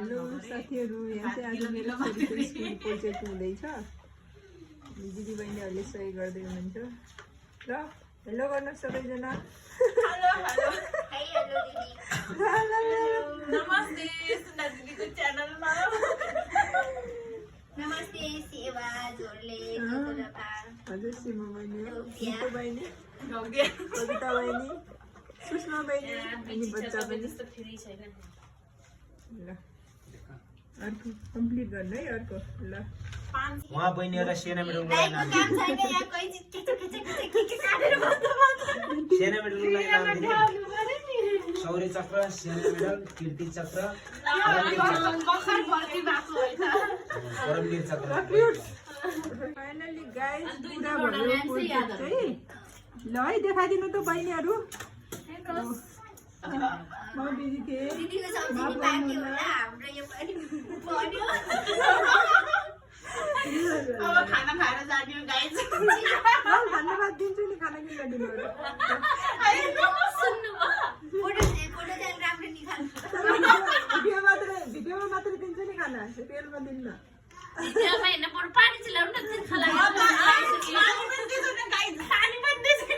Hello साथीहरू, यहाँ चाहिँ आज मेरो छोरीको स्कुल प्रोजेक्ट हुँदैछ। दिदी बहिनीहरूले सहयोग गर्दै हुनुहुन्छ र हेलो गर्नुहोस् सबैजना। हेलो हेलो हाय हेलो दिदी नमस्ते सुना दिदीको च्यानलमा नमस्ते सेवा जोरले हजुर सीमा बहिनी हो, गीता बहिनी, गौगे कविता बहिनी, सुषमा बहिनी अनि बच्चा पनि। ल अर्को कम्प्लिट गर्नु है अर्को। ल वहाँ बहिनीहरूलाई सेना मेडल लाइक काम छैन यहाँ कोही चीज के काटेर बस्नु सेना मेडल नाम दिने शौर्य चक्र, सेना मेडल, कीर्ति चक्र, बखर भर्ती भएको हैन परमवीर चक्र। फाइनली गाइस पुरा भयो प्रोजेक्ट चाहिँ। ल है देखाइदिनु त बहिनीहरू। म बिजी थिएँ। दिदीको सम्झिनी बाँकी होला हाम्रो यो पनि बन्यो अब खाना खाएर जाने गाइस धन्यवाद दिन्छु नि खाना किन दिनु सुन्नु फोटो चाहिँ राम्रो निकाल्नु भिडियोमा मात्रै दिन्छु नि खाना, रियलमा दिन्न। भिडियोमा हैन बरु पानी चिलाउनु न खाला पानी पनि दिनु गाइस पानी पनि दिनु